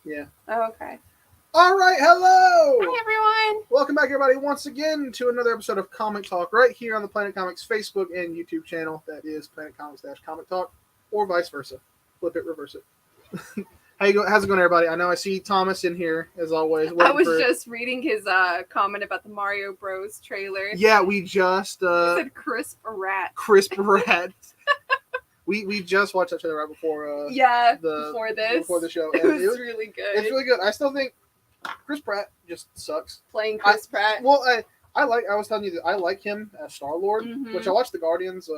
Yeah. Oh, okay. All right, hello! Hi, everyone! Welcome back, everybody, once again to another episode of Comic Talk right here on the Planet Comics Facebook and YouTube channel. That is Planet Comics-Comic Talk, or vice versa. Flip it, reverse it. How's it going, everybody? I know I see Thomas in here, as always. I was just reading his comment about the Mario Bros. Trailer. Yeah, we just... He said crisp rat. Crisp rat. We just watched that trailer right before... Before the show. It was really good. It's really good. I still think Chris Pratt just sucks. Playing Chris Pratt. Well, I was telling you that I like him as Star-Lord, which I watched the Guardians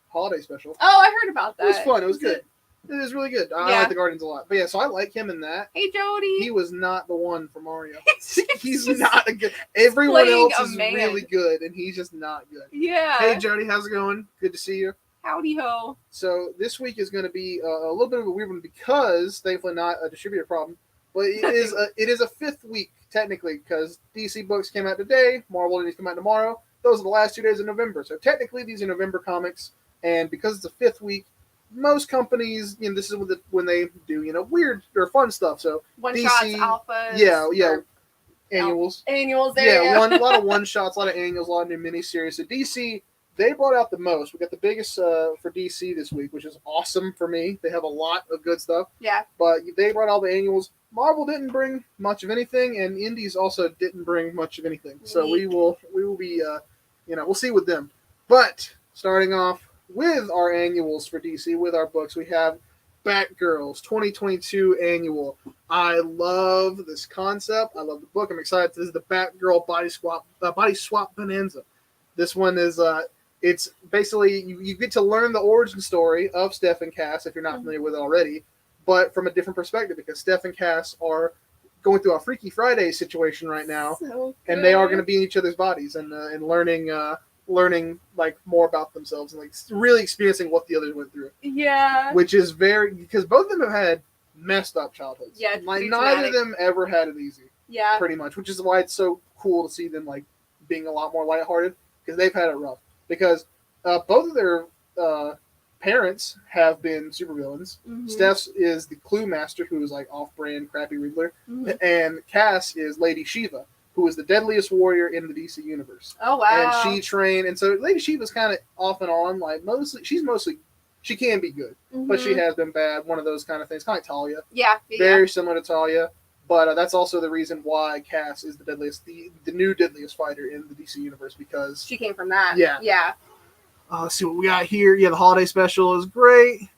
holiday special. Oh, I heard about that. It was fun. It was good. It was really good. I like the Guardians a lot. But yeah, so I like him in that. Hey, Jody. He was not the one for Mario. He's not a good. Everyone else is really good, and he's just not good. Yeah. Hey, Jody, how's it going? Good to see you. Howdy ho. So this week is going to be a little bit of a weird one because, thankfully, not a distributor problem. But it is a fifth week, technically, because DC books came out today, Marvel needs to come out tomorrow. Those are the last 2 days of November. So technically, these are November comics. And because it's a fifth week, most companies, this is when they do, weird or fun stuff. So One-shots, DC, alphas. Yeah. Annuals. Annuals, there Yeah, a lot of one-shots, a lot of annuals, a lot of new miniseries. So DC... they brought out the most. We got the biggest for DC this week, which is awesome for me. They have a lot of good stuff. Yeah. But they brought all the annuals. Marvel didn't bring much of anything, and Indies also didn't bring much of anything. So we will be, we'll see with them. But starting off with our annuals for DC, with our books, we have Batgirls 2022 annual. I love this concept. I love the book. I'm excited. This is the Batgirl body swap bonanza. This one is it's basically you get to learn the origin story of Steph and Cass if you're not familiar with it already, but from a different perspective because Steph and Cass are going through a Freaky Friday situation right now, and they are going to be in each other's bodies and learning like more about themselves and like really experiencing what the others went through. Yeah, which is because both of them have had messed up childhoods. Yeah, like neither of them ever had it easy. Yeah, pretty much, which is why it's so cool to see them like being a lot more lighthearted because they've had it rough. Because both of their parents have been supervillains. Mm-hmm. Steph's is the Clue Master, who is like off-brand crappy Riddler, and Cass is Lady Shiva, who is the deadliest warrior in the DC universe. Oh wow! And she trained, and so Lady Shiva's kind of off and on. Like she can be good, but she has been bad. One of those kind of things, kind of like Talia. Yeah. Very similar to Talia. But that's also the reason why Cass is the deadliest, the new deadliest fighter in the DC universe, because she came from that. Yeah. Yeah. Let's see what we got here. Yeah, the holiday special is great.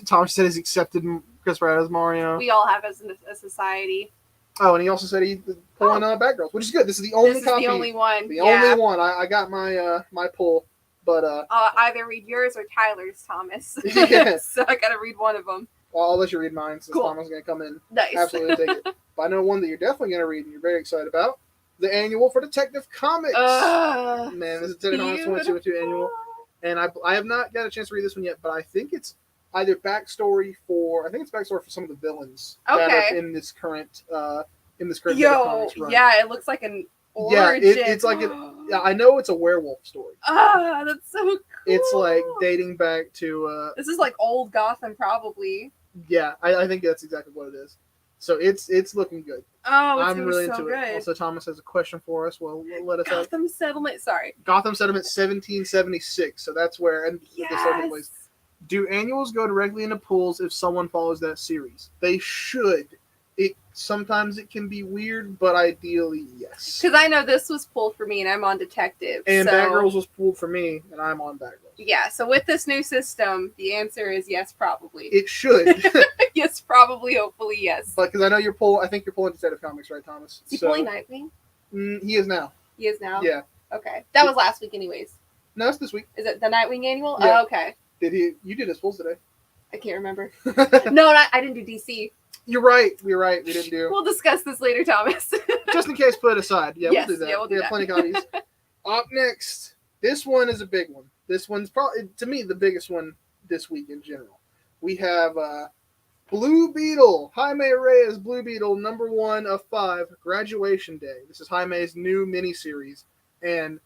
Thomas said he's accepted Chris Pratt as Mario. We all have as a society. Oh, and he also said he's pulling Batgirls, which is good. This is the only copy. The only one. The only one. I got my my pull, but I'll either read yours or Tyler's, Thomas. Yeah. So I gotta read one of them. Well, I'll let you read mine since cool. Thomas is going to come in. Nice. Absolutely take it. But I know one that you're definitely going to read and you're very excited about. The annual for Detective Comics. Man, this is Detective Comics 2022 annual. And I have not got a chance to read this one yet, but I think it's either backstory for some of the villains that are in this current Comics run. Yeah, it looks like an origin. Yeah, it's like I know it's a werewolf story. Ah, that's so cool. It's like dating back to this is like old Gotham probably. Yeah, I think that's exactly what it is. So it's looking good. Oh, I'm really so into good. it. Also, Thomas has a question for us. Well, let us know. Gotham Settlement. Sorry. Gotham Settlement 1776. So that's where the second place. Do annuals go directly into pools if someone follows that series? They should. Sometimes it can be weird, but ideally, yes. Because I know this was pulled for me, and I'm on Detective. And Batgirls was pulled for me, and I'm on Batgirls. Yeah, so with this new system, the answer is yes, probably. It should. Yes, probably, hopefully, yes. But because I know I think you're pulling Detective Comics, right, Thomas? Is he pulling Nightwing? He is now. He is now? Yeah. Okay. That was last week anyways. No, it's this week. Is it the Nightwing annual? Yeah. Oh, okay. You did his pulls today. I can't remember. No, I didn't do DC. You're right. We didn't do. We'll discuss this later, Thomas. Just in case, put it aside. Yeah, yes, we'll do that. Yeah, we'll do we have plenty of copies. Up next, this one is a big one. This one's probably, to me, the biggest one this week in general. We have Blue Beetle, Jaime Reyes Blue Beetle, #1 of 5, Graduation Day. This is Jaime's new miniseries. And,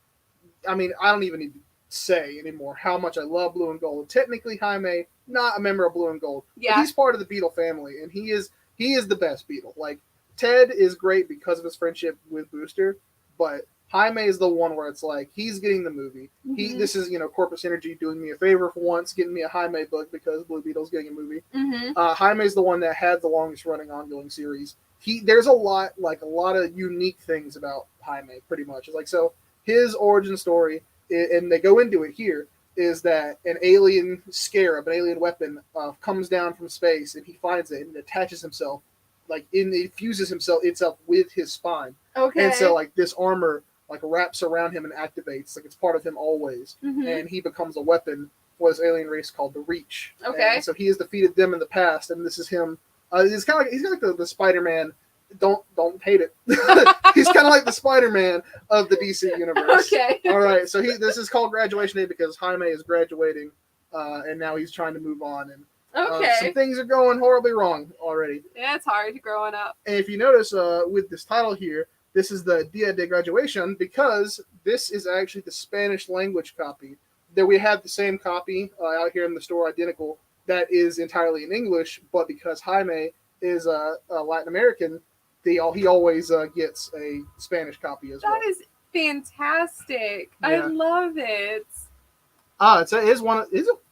I mean, I don't even need to say anymore how much I love Blue and Gold. Technically, Jaime, not a member of Blue and Gold. Yeah. But he's part of the Beetle family, and he is he is the best Beetle. Like Ted is great because of his friendship with Booster, but Jaime is the one where it's like he's getting the movie. Mhm. This is Corpus Energy doing me a favor for once, getting me a Jaime book because Blue Beetle's getting a movie. Mm-hmm. Jaime is the one that had the longest running ongoing series. There's a lot of unique things about Jaime, pretty much. Like so, his origin story, and they go into it here, is that an alien scarab, an alien weapon, comes down from space, and he finds it and attaches himself, it fuses itself with his spine, Okay. and so like this armor wraps around him and activates, like it's part of him always, Mhm. and he becomes a weapon for this alien race called the Reach. Okay. And so he has defeated them in the past, and this is him. He's kind of like the Spider-Man. Don't hate it. He's kind of like the Spider-Man of the DC universe. Okay. All right, so this is called Graduation Day because Jaime is graduating, and now he's trying to move on, and Okay. some things are going horribly wrong already. Yeah, it's hard growing up. And if you notice, with this title here, this is the Dia de Graduation because this is actually the Spanish language copy. That we have the same copy out here in the store, identical, that is entirely in English, but because Jaime is a Latin American, he always gets a Spanish copy as well. That is fantastic. I Yeah. love it.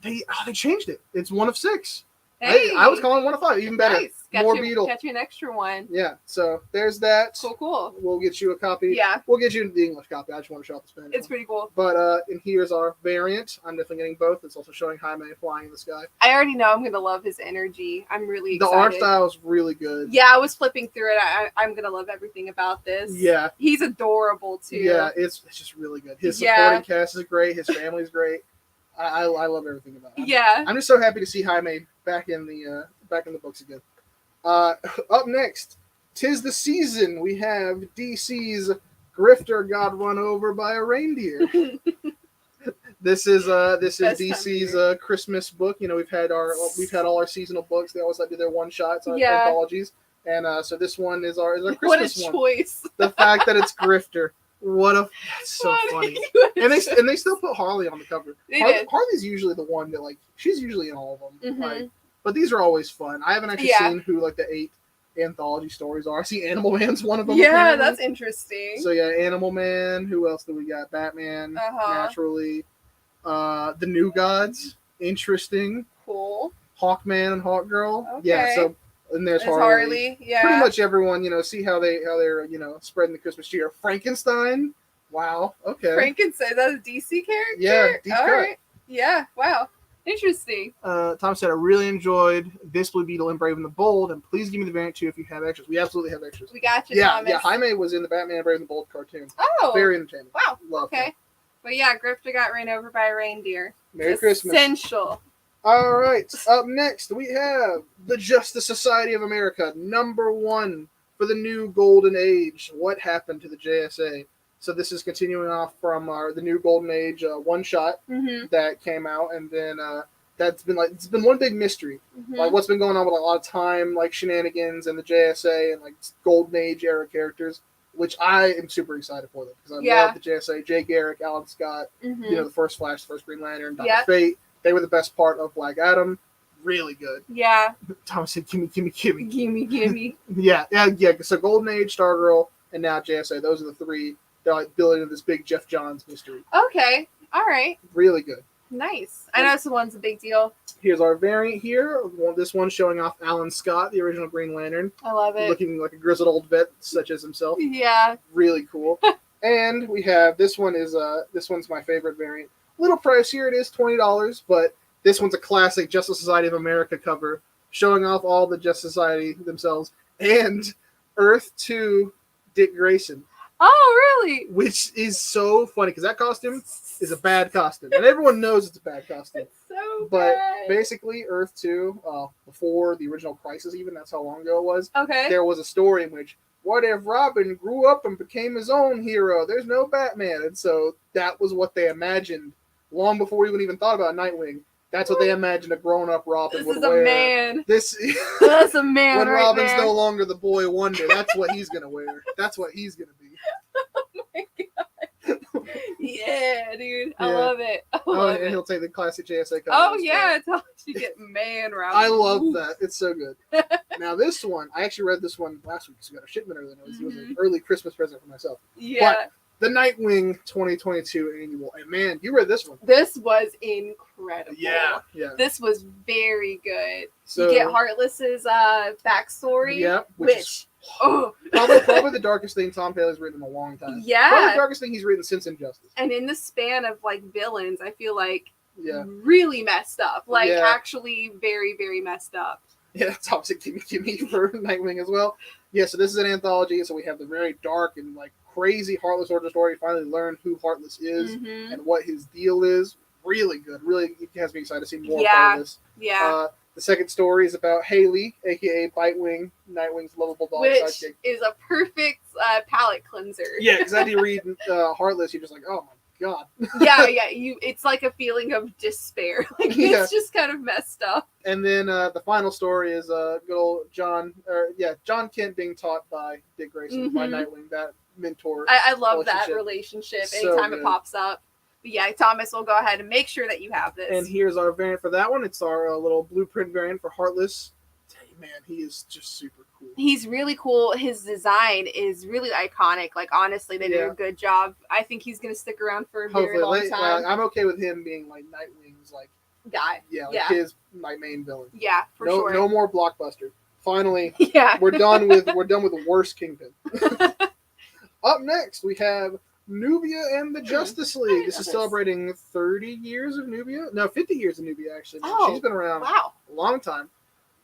They changed it. It's one of 6. Hey, I was calling 1 of 5, even better. nice. More Beetle. Catch you an extra one. Yeah, so there's that. Cool. We'll get you a copy. Yeah, We'll get you the English copy. I just want to show off the Spanish. it's one. pretty cool. But and here's our variant. I'm definitely getting both. It's also showing Jaime flying in the sky. I already know I'm gonna love his energy. I'm really The excited. art style is really good. Yeah, I was flipping through it. I'm gonna love everything about this. Yeah, He's adorable too. yeah, it's just really good. His Yeah. supporting cast is great. His family's great. I love everything about it. Yeah. I'm just so happy to see Jaime back in the books again. Up next, 'tis the season. We have DC's Grifter got run over by a reindeer. This is Best time of DC's Christmas book. We've had all our seasonal books. They always like to do their one shots, our Yeah. anthologies, and so this one is our What a Christmas one. choice. The fact that it's Grifter, that's so funny. And they still put Harley on the cover. They did. Harley's usually the one that she's usually in all of them. Mhm. But these are always fun. I haven't actually Yeah. seen who the 8 anthology stories are. I see Animal Man's one of them. Yeah, apparently. that's interesting. So yeah, Animal Man. Who else do we got? Batman, Uh-huh. naturally. The New Gods, interesting. Cool. Hawkman and Hawkgirl. Okay. Yeah. So and there's It's Harley. Yeah. Pretty much everyone. See how they're spreading the Christmas cheer. Frankenstein. Wow. Okay. Frankenstein, that's a DC character? Yeah, deep All cut. right. Yeah, wow. Interesting. Tom said, I really enjoyed this Blue Beetle and Brave and the Bold, and please give me the variant too if you have extras. We absolutely have extras. We got you, Yeah, Thomas. yeah. Jaime was in the Batman Brave and the Bold cartoon. Oh. Very entertaining. Wow. Love Okay. him. But yeah, Grifter got ran over by a reindeer. Merry Christmas. Essential. All right. Up next, we have the Justice Society of America, #1 for the new Golden Age. What happened to the JSA? So this is continuing off from the new Golden Age one shot Mm-hmm. that came out, and then it's been one big mystery. Mm-hmm. Like what's been going on with a lot of time shenanigans and the JSA and Golden Age era characters, which I am super excited for them because I Yeah. love the JSA. Jay Garrick, Alan Scott, Mm-hmm. the first Flash, the first Green Lantern, Dr. Yep. Fate. They were the best part of Black Adam. Really good. Yeah. Thomas said, "Gimme." Gimme. Yeah. So Golden Age, Stargirl, and now JSA. Those are the 3 that build into this big Jeff Johns mystery. Okay. All right. Really good. Nice. I know someone's a big deal. Here's our variant here. This one showing off Alan Scott, the original Green Lantern, I love it. looking like a grizzled old vet such as himself. Yeah. Really cool. And we have this one's my favorite variant. Little pricier, it is $20, but this one's a classic Justice Society of America cover, showing off all the Justice Society themselves and Earth 2 Dick Grayson, Oh, really? which is so funny because that costume is a bad costume, and everyone knows it's a bad costume. It's so But bad. basically, Earth 2, before the original Crisis, even that's how long ago it was. Okay. There was a story in which, what if Robin grew up and became his own hero? There's no Batman, and so that was what they imagined long before we even thought about Nightwing. That's what they imagined a grown-up Robin This would is a wear. man. This That's a man when right Robin's there. no longer the boy wonder. That's what he's gonna wear. That's what he's gonna be. Yeah, dude. I Yeah. love it. I Oh, love and it. he'll take the classic JSA cover. Oh, as yeah. well. It's how you get man round. I love Ooh. that. It's so good. Now this one, I actually read this one last week. So I got a shipment early. It was an early Christmas present for myself. Yeah. The Nightwing 2022 annual. And man, you read this one. This was incredible. Yeah. This was very good. So You get Heartless's backstory. yeah, Which oh probably the darkest thing Tom Taylor's written in a long time. Probably the yeah. darkest thing he's written since Injustice. And in the span of like villains, I feel like Yeah. really messed up. Like Yeah. actually very, very messed up. Yeah, it's opposite Gimme for Nightwing as well. Yeah, so this is an anthology. So we have the very dark and like crazy Heartless origin story. Finally learn who Heartless is Mhm. and what his deal is. Really good. Really has me excited to see more of Yeah. Heartless. Yeah. The second story is about Haley, aka Bitewing, Nightwing's lovable dog Which sidekick. is a perfect palate cleanser. Yeah, because as you read Heartless, you're just like, oh my god. yeah. It's like a feeling of despair. Like Yeah. it's just kind of messed up. And then the final story is good old John Kent being taught by Dick Grayson, by Mhm. Nightwing, that mentor. I love that relationship. relationship So anytime good. it pops up. But yeah, Thomas will go ahead and make sure that you have this. And here's our variant for that one. It's our little blueprint variant for Heartless. Man, he is just super cool. He's really cool. His design is really iconic. Like honestly, they did Yeah. a good job. I think he's gonna stick around for a very long Hopefully, time. I'm okay with him being like Nightwing's Guy. Yeah. his like main villain. Yeah, for no, sure. no more Blockbuster. Finally, Yeah. we're done with the worst Kingpin. Up next, we have Nubia and the Justice League. This is celebrating 30 years of Nubia. No, 50 years of Nubia, actually. Oh, she's been around Wow. a long time.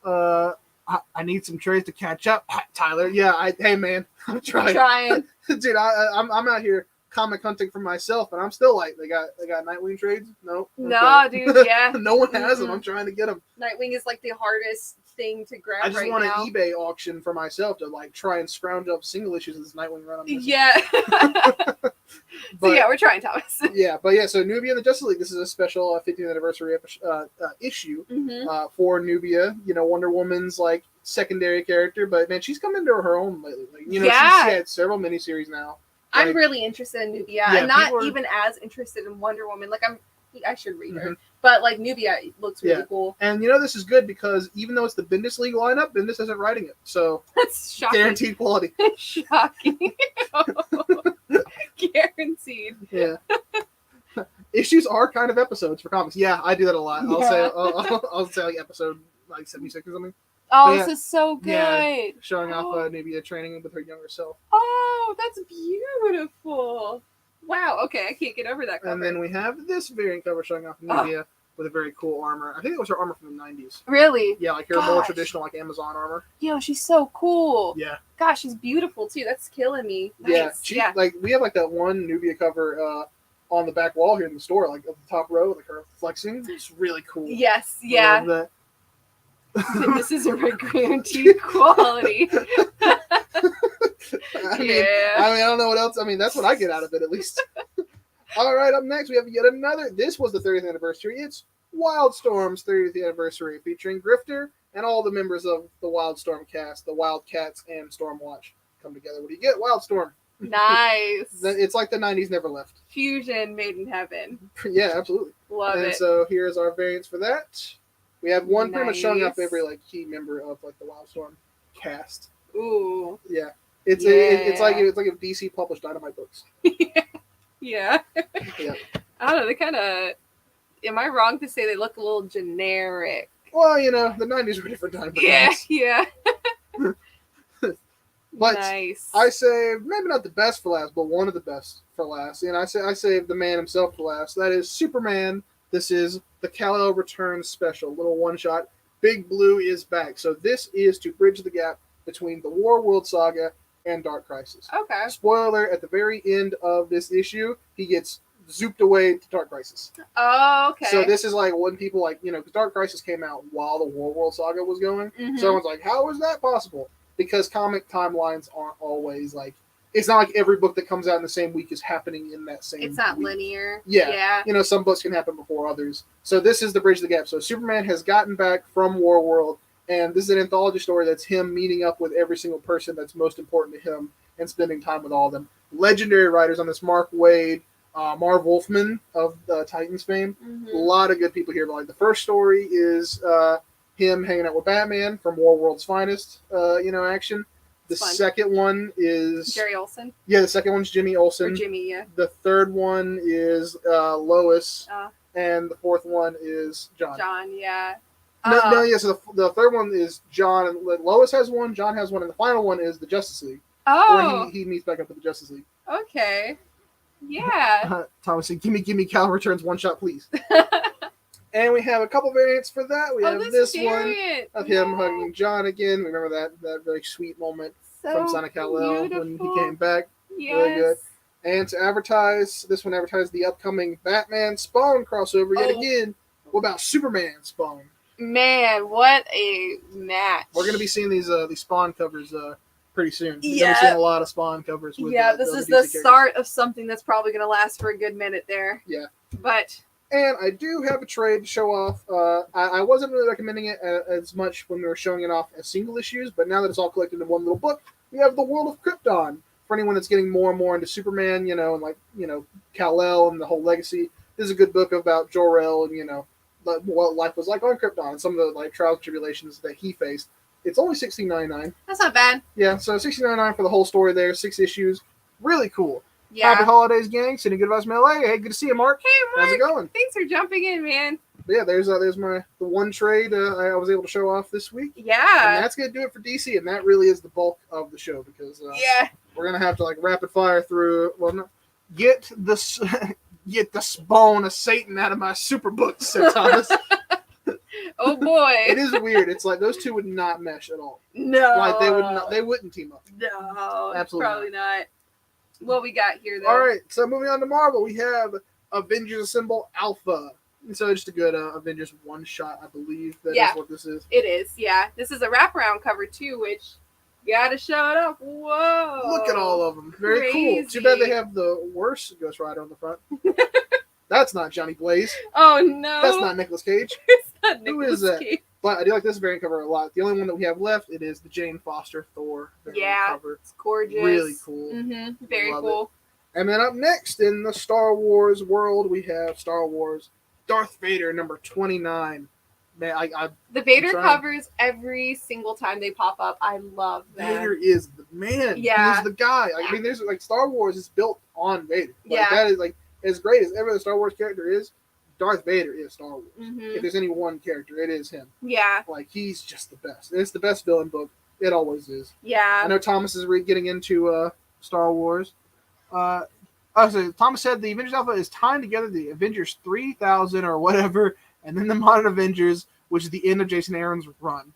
I need some trades to catch up, Tyler. Yeah, hey man, I'm trying. Dude, I'm out here comic hunting for myself, and I'm still like, they got Nightwing trades? No, No, dude. Yeah. no one has them. Mhm. I'm trying to get them. Nightwing is like the hardest thing to grab I just right want now. an eBay auction for myself to like try and scrounge up single issues of this Nightwing run. I'm missing. Yeah. But, So yeah, we're trying, Thomas. So Nubia and the Justice League. This is a special 15th anniversary issue Mm-hmm. for Nubia. You know, Wonder Woman's like secondary character, but man, she's come into her own lately. Like, you know, Yeah. she's had several miniseries now. I'm Like, really interested in Nubia. Yeah, I'm not people are- even as interested in Wonder Woman. Like I should read her, Mhm. but like Nubia looks really Yeah. cool. and you know, this is good because even though it's the Bendis League lineup, Bendis isn't writing it, so That's shocking. guaranteed quality. Shocking. Guaranteed. Yeah. Issues are kind of episodes for comics. Yeah, I do that a lot. I'll say like episode like 76 or something, Oh, Yeah. this is so good. Yeah. showing off Nubia training with her younger self. Oh, that's beautiful. Wow. Okay, I can't get over that cover. And then we have this variant cover showing off Nubia with a very cool armor. I think it was her armor from the 90s. Really? Yeah, like her more Gosh. traditional like Amazon armor. Yo, she's so cool. Yeah. Gosh, she's beautiful too. That's killing me. Yeah, Nice. like we have like that one Nubia cover on the back wall here in the store, like at the top row, like her flexing. It's really cool. Yes. I Yeah. love that. This is a guaranteed quality. I mean, Yeah. I don't know what else. I mean, that's what I get out of it, at least. All right, up next, we have yet another. This was the 30th anniversary. It's Wildstorm's 30th anniversary, featuring Grifter and all the members of the Wildstorm cast, the Wildcats and Stormwatch come together. What do you get? Wildstorm. Nice. It's like the 90s never left. Fusion made in heaven. Yeah, absolutely. Love And it. so here's our variants for that. We have one pretty much showing off Nice. every like key member of like the Wildstorm cast. Ooh. Yeah. It's Yeah. it's like if DC published Dynamite books. Yeah. Yeah. I don't know. They kind of. Am I wrong to say they look a little generic? Well, you know, the 90s were a different time. for Yeah. comics. Yeah. But nice. I saved maybe not the best for last, but one of the best for last. And I saved the man himself for last. That is Superman. This is the Kal-El Returns special, little one shot. Big Blue is back. So this is to bridge the gap between the War World Saga and Dark Crisis. Okay. Spoiler: at the very end of this issue, he gets zooped away to Dark Crisis. Oh, okay. So this is like when people like, you know, because Dark Crisis came out while the War World Saga was going. Mhm. So everyone's like, how is that possible? Because comic timelines aren't always like, it's not like every book that comes out in the same week is happening in that same It's not week. linear. Yeah. Yeah. You know, some books can happen before others. So this is the bridge the gap. So Superman has gotten back from War World, and this is an anthology story that's him meeting up with every single person that's most important to him and spending time with all of them. Legendary writers on this: Mark Waid, Marv Wolfman of Titans fame. A Mhm. lot of good people here. But like the first story is him hanging out with Batman from World's Finest, action. The It's fun. second one is Jerry Olsen the second one's Jimmy or Olsen. Jimmy, yeah. The third one is Lois, Uh, and the fourth one is John. John, yeah. No, yes. So the third one is John, and Lois has one. John has one, and the final one is the Justice League, Oh, where he meets back up with the Justice League. okay. Yeah. Thomas said, "Gimme, Cal returns one shot, please." And we have a couple variants for that. We have this one variant. of him hugging John again. Remember that very sweet moment from Sonic Kal-El when he came back. Yes. Really good. And to advertise, this one advertised the upcoming Batman Spawn crossover yet again. What about Superman Spawn? Man, what a match. We're going to be seeing these Spawn covers pretty soon. We're Yeah. going to be seeing a lot of Spawn covers. With, this is DC the characters. start of something that's probably going to last for a good minute there. Yeah. But And I do have a trade to show off. I wasn't really recommending it as much when we were showing it off as single issues, but now that it's all collected in one little book, we have the World of Krypton. For anyone that's getting more and more into Superman, and Kal-El and the whole legacy, this is a good book about Jor-El and what life was like on Krypton and some of the trials and tribulations that he faced. It's only $16.99. that's not bad. Yeah, so $16.99 for the whole story there, 6 issues, really cool. Yeah. Happy holidays, gang! Sending good vibes from LA. Hey, good to see you, Mark. Hey, How's it Mark. going? Thanks for jumping in, man. But yeah, there's the one trade I was able to show off this week, and Yeah. that's gonna do it for DC, and that really is the bulk of the show because Yeah. we're gonna have to rapid fire through. Well, no, get the spawn of Satan out of my super books, said Thomas. Oh boy. It is weird. It's like those two would not mesh at all. No. Like they wouldn't team up. No. Absolutely Probably not. What we got here, though? All right, so moving on to Marvel, we have Avengers Assemble Alpha. And so just a good Avengers one shot, I believe that is what this is. It is, yeah. This is a wraparound cover, too, which gotta show it off. Whoa. Look at all of them. Very cool. Crazy. Too bad they have the worst Ghost Rider on the front. That's not Johnny Blaze. Oh, no. That's not Nicolas Cage. It's not Who Nicolas is that? Cage. But I do like this variant cover a lot. The only one that we have left, it is the Jane Foster Thor variant Yeah. cover. It's gorgeous. Really cool. Mm-hmm. Very Love cool. And then up next in the Star Wars world, we have Star Wars Darth Vader number 29. Man, I The Vader trying. covers every single time they pop up. I love them. Vader is the man. Yeah. He's the guy. I mean, there's Star Wars is built on Vader. Yeah. That is as great as every other Star Wars character is. Darth Vader is Star Wars. Mm-hmm. If there's any one character, it is him. Yeah. He's just the best. It's the best villain book. It always is. I Yeah. know Thomas is getting into Star Wars. So Thomas said the Avengers Alpha is tying together the Avengers 3000 or whatever, and then the Modern Avengers, which is the end of Jason Aaron's run.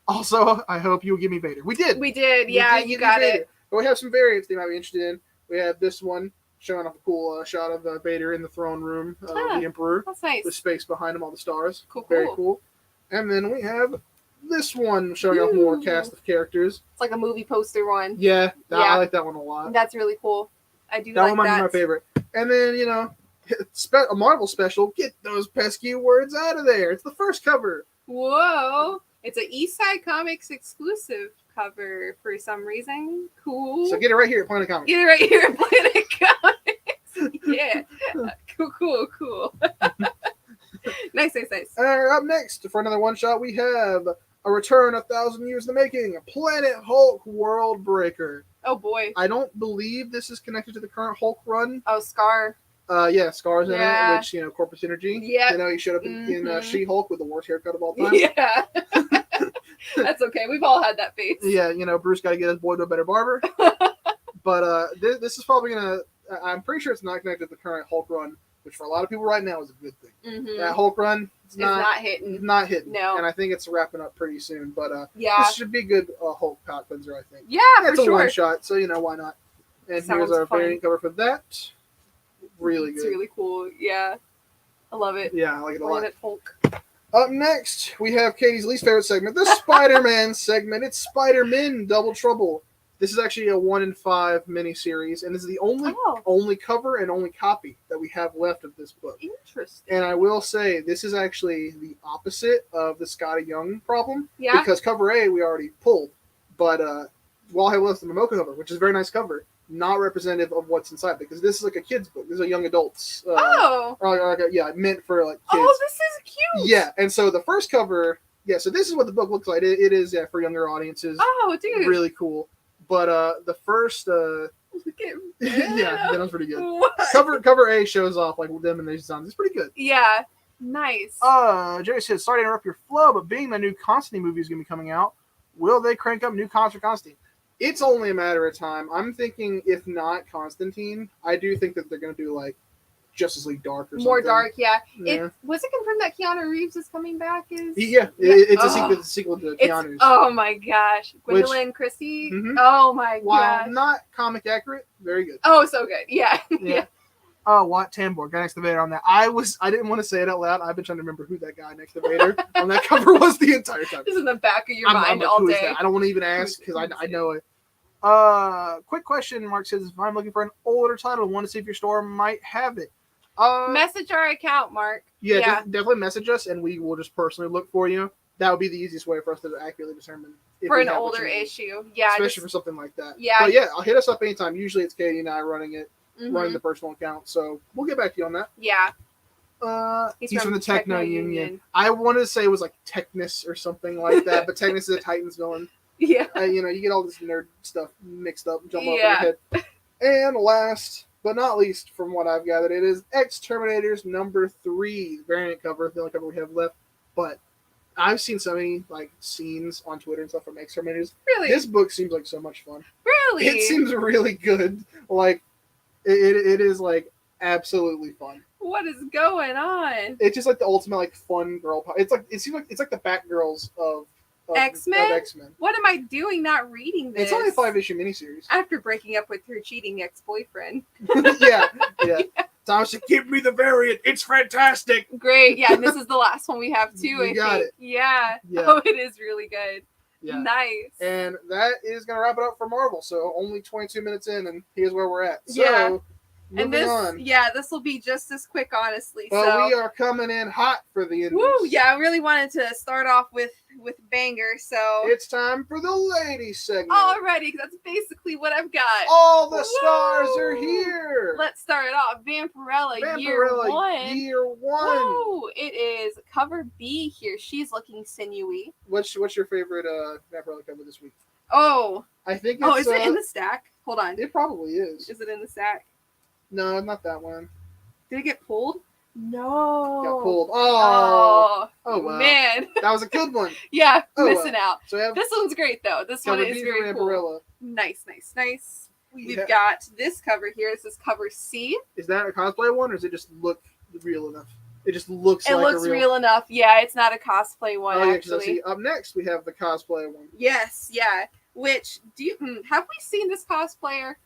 Also, I hope you'll give me Vader. We did. We did. We Yeah, did you give got Vader. it. But we have some variants they might be interested in. We have this one showing off a cool shot of Vader in the throne room of Ah. the Emperor. That's nice. With space behind him, all the stars. Cool, Very cool. cool. And then we have this one showing off more Ooh. cast of characters. It's like a movie poster one. Yeah, Yeah. I like that one a lot. That's really cool. I do That like one might that. be my favorite. And then, a Marvel special, get those pesky words out of there. It's the first cover. Whoa. It's an Eastside Comics exclusive cover for some reason. Cool. So get it right here at Planet Comics. Get it right here at Planet Comics. Yeah. Cool. Nice. Up next, for another one shot, we have a return 1,000 years in the making, Planet Hulk World Breaker. Oh boy. I don't believe this is connected to the current Hulk run. Oh, Scar. Yeah, Scar's in Yeah. it, which, Corpus Energy. Yep. He showed up in Mhm. She-Hulk with the worst haircut of all time. Yeah. That's okay. We've all had that face. Yeah, Bruce got to get his boy to a better barber. But this is probably going to... I'm pretty sure it's not connected to the current Hulk run, which for a lot of people right now is a good thing. Mm-hmm. That Hulk run, It's not hitting. not hitting. No. And I think it's wrapping up pretty soon. But Yeah. this should be a good Hulk palette cleanser, I think. Yeah, It's for a sure. one shot, so why not? And Sounds here's our fun. variant cover for that. Really It's good. really cool. Yeah. I love it. Yeah, I like it a lot. Planet Hulk. Up next, we have Katie's least favorite segment, the Spider-Man segment. It's Spider-Man Double Trouble. This is actually a 1 in 5 miniseries, and this is the Oh, only cover and only copy that we have left of this book. interesting. And I will say, this is actually the opposite of the Scotty Young problem. Yeah. Because cover A we already pulled, but while I left the Momoka cover, which is a very nice cover, not representative of what's inside, because this is like a kid's book. This is a young adults. Oh. Yeah, meant for like kids. Oh, this is cute. Yeah, and so the first cover, yeah, so this is what the book looks like. It is for younger audiences. Oh, dude. Really cool. But the first, Look at yeah, that was pretty good. What? Cover A shows off like them and their designs. It's pretty good. Yeah. Nice. Jerry says, sorry to interrupt your flow, but being the new Constantine movie is going to be coming out, will they crank up new content for Constantine? It's only a matter of time. I'm thinking, if not Constantine, I do think that they're going to do like Justice League Dark or something. More dark, yeah. Yeah. Was it confirmed that Keanu Reeves is coming back? It's a Oh. sequel to It's, Keanu's. oh my gosh. Gwendolyn Christie. Mhm. Oh my While gosh. not comic accurate, very good. Oh, so good. Yeah. Yeah. Oh, Watt Tambor, guy next to Vader on that. I didn't want to say it out loud. I've been trying to remember who that guy next to Vader on that cover was the entire time. This is in the back of your mind I'm like, all who is day. that? I don't want to even ask because I know it. Quick question. Mark says, if I'm looking for an older title, I want to see if your store might have it. Message our account, Mark. Yeah, Yeah. definitely message us, and we will just personally look for you. That would be the easiest way for us to accurately determine if For we an have what older you need, issue. Yeah. especially for something like that. Yeah. But yeah, I'll hit us up anytime. Usually it's Katie and I running it, Mhm. running the personal account. So we'll get back to you on that. Yeah. He's from the Techno Union. I wanted to say it was like Technus or something like that, but Technus is a Titans villain. Yeah. You get all this nerd stuff mixed up, jump up Yeah. in your head. And last but not least, from what I've gathered, it is X-Terminators #3 variant cover, the only cover we have left. But I've seen so many like scenes on Twitter and stuff from X-Terminators. Really? This book seems like so much fun. Really? It seems really good. Like it is like absolutely fun. What is going on? It's just like the ultimate like fun girl. It seems like it's like the Batgirls of X-Men? X-Men. What am I doing not reading this? It's only a 5-issue miniseries. After breaking up with her cheating ex-boyfriend. yeah. Thomas said, "Give me the variant. It's fantastic." Great. Yeah, and this is the last one we have too, You I got think. it. Yeah. Yeah. Oh, it is really good. Yeah. Nice. And that is gonna wrap it up for Marvel. So only 22 minutes in, and here's where we're at. So Yeah. moving And this, on. yeah, this will be just as quick, honestly. But so we are coming in hot for the indies. woo, yeah, I really wanted to start off with banger, so It's time for the ladies segment. alrighty, that's basically what I've got. All the stars are Woo! here. Let's start it off. Vampirella, Vampirella, year one. one. Woo! It is cover B here. She's looking sinewy. What's your favorite Vampirella cover this week? Oh, I think it's, oh, is it in the stack? Hold on. it probably is. Is it in the stack? No, not that one. Did it get pulled? No. Got pulled. Oh, Oh, wow. man. That was a good one. Yeah, Oh, missing out. So we have This one's great though. This one cover is B for very cool. Vampirella. Nice. We've Yeah. got this cover here. This is cover C. Is that a cosplay one, or does it just look real enough? It just looks It like looks a real enough. Yeah, it's not a cosplay one Oh, yeah, 'cause I actually. see. Up next, we have the cosplay one. Yes, yeah. Which have we seen this cosplayer?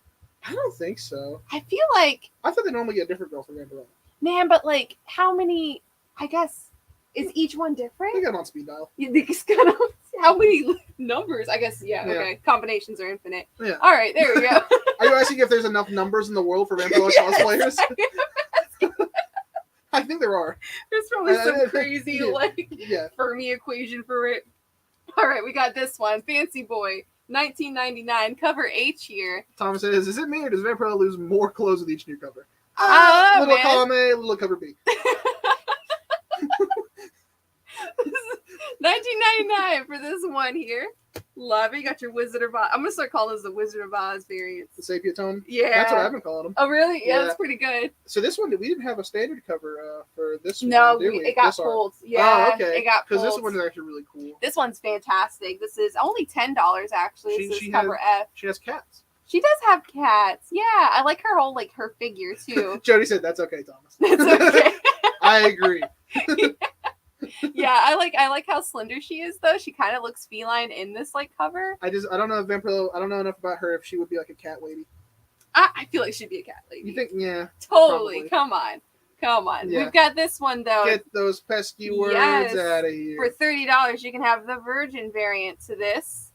I don't think so. I feel like, I thought they normally get a different girl for Vampirella. man, but like how many? I guess is each one I different? think I'm on speed dial. You think it's kind of how many numbers? I guess yeah. Yeah. Okay, combinations are infinite. Yeah. All right, there we go. Are you asking if there's enough numbers in the world for Vampirella cosplayers? I think there are. There's probably some Yeah. crazy Yeah. like Yeah. Fermi equation for it. All right, we got this one, Fancy Boy, 1999, cover H here. Thomas says, "Is it me, or does Vampirella lose more clothes with each new cover?" don't know, Little man. column A, little cover B. 1999 for this one here. Love it. You got your Wizard of Oz. I'm gonna start calling this the Wizard of Oz variants. The sepia tone. Yeah. That's what I've been calling them. Oh really? Yeah, Yeah. that's pretty good. So this one, we didn't have a standard cover for this No, one, did we? it got This arc. pulled. Yeah, Oh, okay. it got pulled. Because this one is actually really cool. This one's fantastic. This is only $10 actually. This She is cover F. She has cats. She does have cats. Yeah, I like her whole her figure too. Jody said, "That's okay, Thomas." That's okay. I agree. Yeah, I like how slender she is though. She kind of looks feline in this cover. I don't know if Vampirella. I don't know enough about her if she would be like a cat lady. I feel like she'd be a cat lady. You think? Yeah. Totally. Probably. Come on. Yeah. We've got this one though. Get those pesky words Yes. out of here. For $30, you can have the Virgin variant to this.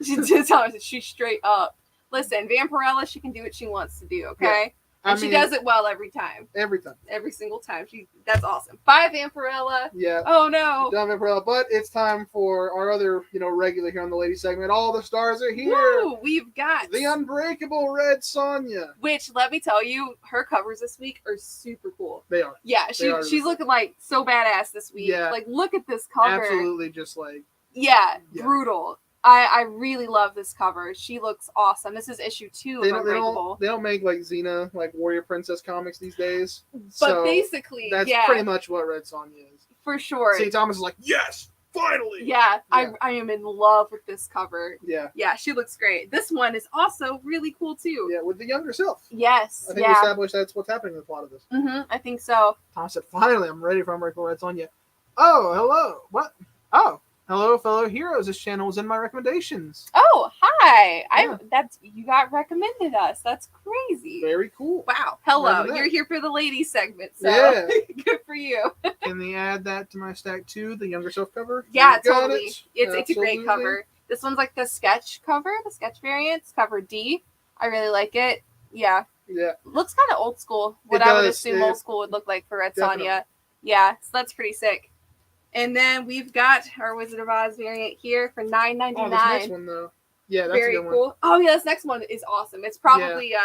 She's straight up. Listen, Vampirella, she can do what she wants to do. Okay. And she does it well every time. Every time. Every single time. That's awesome. 5 Vampirella. Yeah. Oh no. Done Vampirella, but it's time for our other, regular here on the lady segment. All the stars are here. Woo! We've got The Unbreakable Red Sonja. Which, let me tell you, her covers this week are super cool. They are. Yeah, They are she's looking like so badass this week. Yeah. Like, look at this cover. Absolutely, just like. Yeah, Yeah. brutal. I really love this cover. She looks awesome. This is issue 2 of Unbreakable. They don't make like Xena, like Warrior Princess comics these days. But So basically, that's yeah, pretty much what Red Sonja is. for sure. St. Thomas is like, yes, finally. Yeah, Yeah. I am in love with this cover. Yeah. Yeah, she looks great. This one is also really cool too. Yeah, with the younger self. Yes. I think we established that's what's happening with a lot of this. I think so. Thomas said, finally, I'm ready for Unbreakable Red Sonja. Oh, hello. What? Oh, hello, fellow heroes. This channel was in my recommendations. Oh, hi. Yeah. You got recommended us. That's crazy. Very cool. Wow. Hello. Imagine that. You're here for the ladies segment. So Yeah. good for you. Can they add that to my stack too? The younger self cover? Yeah, You got totally. it? It's a great Absolutely. cover. This one's like the sketch cover, the sketch variants, cover D. I really like it. Yeah. Yeah. Looks kind of old school. What It I would does. assume It- old school would look like for Red Definitely. Sonja. Yeah, so that's pretty sick. And then we've got our Wizard of Oz variant here for $9.99. Oh, this next one though. Yeah, that's Very a good one. cool. Oh yeah, this next one is awesome. It's probably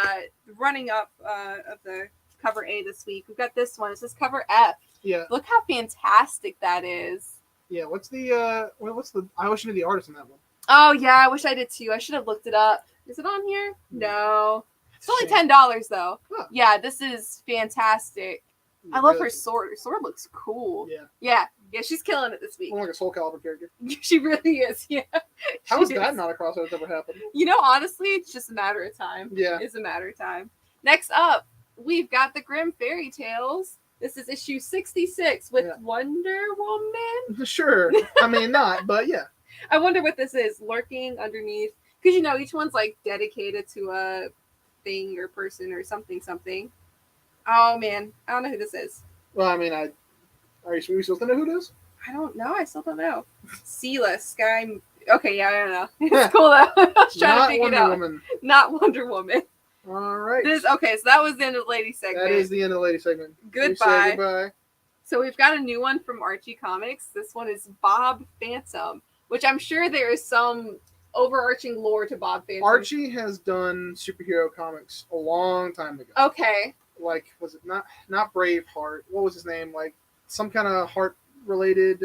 running up of the cover A this week. We've got this one. It says cover F. Yeah. Look how fantastic that is. Yeah. What's the I wish I knew the artist on that one. Oh yeah, I wish I did too. I should have looked it up. Is it on here? No. It's only Shame. $10 though. Huh. Yeah, this is fantastic. I love her sword. Her sword looks cool. Yeah. Yeah, she's killing it this week. More like a Soul Calibur character. She really is. Yeah. How She is that is. not a crossover that's ever happened? Honestly, it's just a matter of time. Yeah. It's a matter of time. Next up, we've got the Grimm Fairy Tales. This is issue 66 with Yeah. Wonder Woman. Sure. I mean, not, but yeah. I wonder what this is lurking underneath. Because, each one's like dedicated to a thing or person or something. Oh, man. I don't know who this is. Well, I mean, are we supposed to know who it is? I don't know. I still don't know. Seela, Sky. Okay, yeah, I don't know. It's cool though. I was trying to Not figure Wonder it out. Woman. Not Wonder Woman. All right. Okay, so that was the end of the lady segment. That is the end of the lady segment. We say Goodbye. goodbye. So we've got a new one from Archie Comics. This one is Bob Phantom, which I'm sure there is some overarching lore to Bob Phantom. Archie has done superhero comics a long time ago. Okay. Like, was it not Braveheart? What was his name? Like, some kind of heart-related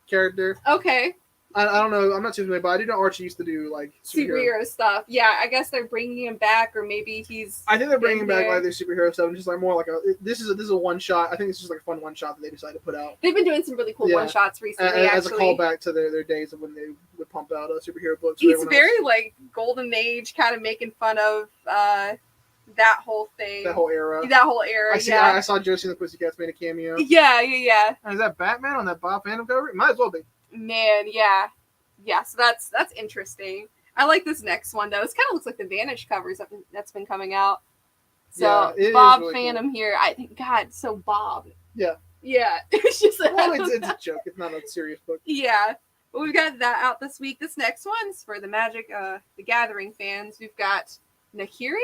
character. Okay. I don't know. I'm not too familiar, but I do know Archie used to do like superhero. Superhero stuff. Yeah, I guess they're bringing him back, or maybe he's. I think they're bringing been back there. like their superhero stuff, and just like more like this is a one shot. I think it's just like a fun one shot that they decided to put out They've been doing some really cool Yeah. one shots recently. as a actually, callback to their days of when they would pump out superhero books. for he's everyone very else. like golden age, kind of making fun of that whole thing, that whole era. that whole era. I saw Josie and the Pussycats made a cameo. Yeah. And is that Batman on that Bob Phantom cover? It might as well be. Man, yeah. So that's interesting. I like this next one though. This kind of looks like the Vanish covers that's been coming out. So Yeah, it is Bob really Phantom here. I think God. So Bob. Yeah. Yeah. It's just. Well, it's a joke. It's not a serious book. Yeah. But we've got that out this week. This next one's for the Magic, the Gathering fans. We've got Nahiri,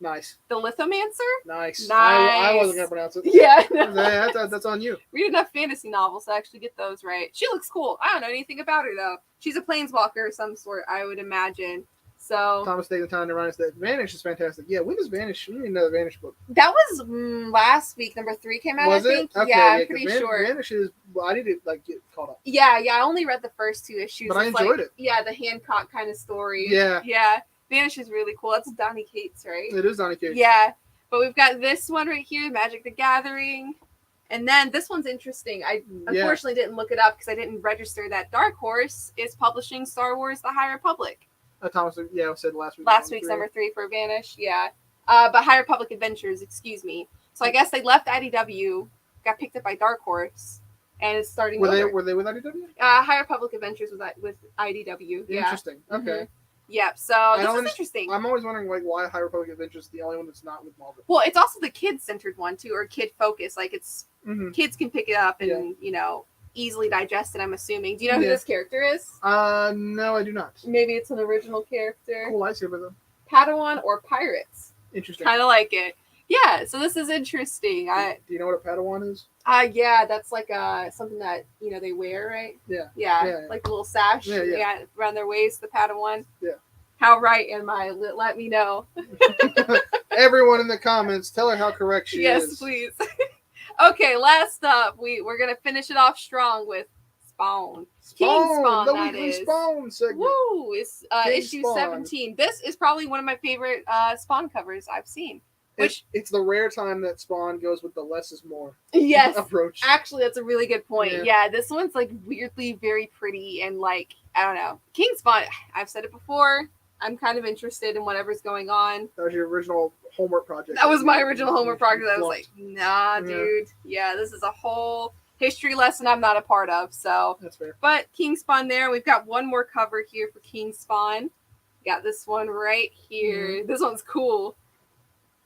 Nice. the Lithomancer. Nice. Nice. I wasn't gonna pronounce it. Yeah. That's on you. Read enough fantasy novels to actually get those right. She looks cool. I don't know anything about her though. She's a planeswalker of some sort, I would imagine. So Thomas taking the time to remind us that Vanish is fantastic. Yeah, when does Vanish? We need another Vanish book. that was last week. Number 3 came out. Was I it? think. Okay, Yeah, I'm 'cause pretty sure. Vanish is. Well, I need to get caught up. Yeah. I only read the first 2 issues. But I It's enjoyed like, it. Yeah, the Hancock kind of story. Yeah. Yeah. Vanish is really cool. That's Donny Cates, right? It is Donny Cates. Yeah. But we've got this one right here, Magic the Gathering. And then this one's interesting. I unfortunately didn't look it up because I didn't register that Dark Horse is publishing Star Wars The High Republic. Thomas, said last week. Last week's number 3 for Vanish, yeah. But High Republic Adventures, excuse me. So I guess they left IDW, got picked up by Dark Horse, and it's starting Were they over. with IDW? High Republic Adventures with IDW, yeah. Interesting. Okay. Mhm. Yep, so this is always- interesting. I'm always wondering why High Republic Adventures is the only one that's not with Marvel. Well, it's also the kid-centered one, too, or kid-focused. Like, it's Mm-hmm. kids can pick it up and, easily digest it, I'm assuming. Do you know who Yeah. this character is? No, I do not. Maybe it's an original character. Cool lightsaber though. Padawan or Pirates. Interesting. Kind of like it. Yeah, so this is interesting. Do you know what a Padawan is? Yeah, that's like something that they wear, right? Yeah. Yeah, Yeah. like a little sash. Yeah. Around their waist, the Padawan. Yeah. How right am I? Let me know. Everyone in the comments, tell her how correct she Yes, is. please. Okay, last up, we're gonna finish it off strong with Spawn. King Spawn, the that weekly is. Spawn segment. Woo! It's King issue Spawn. 17. This is probably one of my favorite Spawn covers I've seen. Which It's the rare time that Spawn goes with the less is more yes, approach. actually, that's a really good point. Yeah. Yeah, this one's like weirdly very pretty and like I don't know, King Spawn. I've said it before. I'm kind of interested in whatever's going on. That was your original homework project. That was my original homework project. I was flunked. like, nah, dude. Yeah, this is a whole history lesson I'm not a part of. So, That's fair. but King Spawn there. We've got one more cover here for King Spawn. Got this one right here. This one's cool.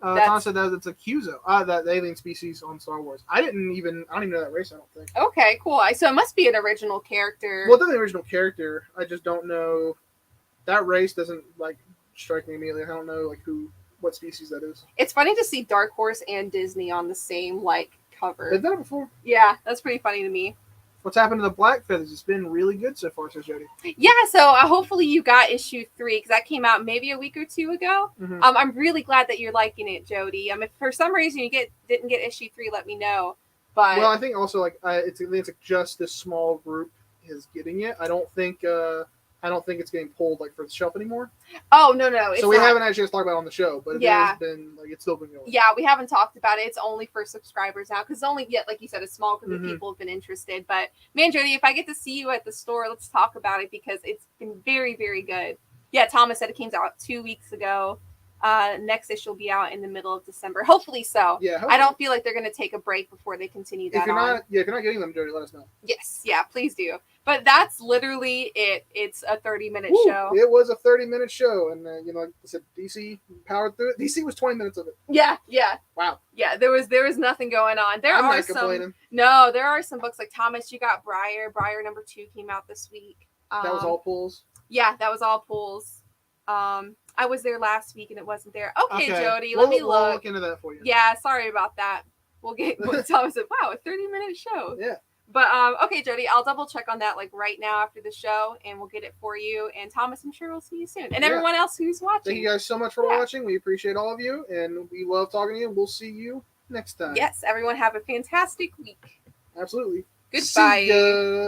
Tom said that it's a Cuzo, that alien species on Star Wars. I don't even know that race. I don't think. Okay, cool. So it must be an original character. Well, it's the original character. I just don't know. That race doesn't like strike me immediately. I don't know like what species that is. It's funny to see Dark Horse and Disney on the same like cover. They've done it before. Yeah, that's pretty funny to me. What's happened to the Black Feathers? It's been really good so far, says Jody. Yeah, so hopefully you got issue 3 because that came out maybe a week or 2 ago. Mm-hmm. I'm really glad that you're liking it, Jody. If for some reason you didn't get issue 3, let me know. But well, I think also like it's like just this small group is getting it. I don't think it's getting pulled like for the shelf anymore. Oh no, it's so we not. haven't had a chance to talk about it on the show, but it has been like it's still been going. Yeah, we haven't talked about it. It's only for subscribers now because only yet, like you said, a small group of people have been interested. But man, Jody, if I get to see you at the store, let's talk about it because it's been very, very good. Yeah, Thomas said it came out 2 weeks ago. Next issue will be out in the middle of December. Hopefully so. Yeah. Hopefully. I don't feel like they're going to take a break before they continue that. If you're not getting them, Jody, let us know. Yes, yeah, please do. But that's literally it. It's a 30-minute show. It was a 30-minute show, and like I said, DC powered through it. DC was 20 minutes of it. Yeah. Wow. Yeah, there was nothing going on. There I'm are not some. complaining. No, there are some books like Thomas. You got Briar. Briar number 2 came out this week. That was all pulls. Yeah, that was all pulls. I was there last week and it wasn't there. Okay. Jody, we'll let me look. We'll look into that for you. Yeah, sorry about that. We'll get. Thomas said, "Wow, a 30-minute show." Yeah. But okay, Jody, I'll double check on that like right now after the show, and we'll get it for you. And Thomas, I'm sure we'll see you soon, and everyone else who's watching. Thank you guys so much for watching. We appreciate all of you, and we love talking to you. We'll see you next time. Yes, everyone have a fantastic week. Absolutely. Goodbye. See ya.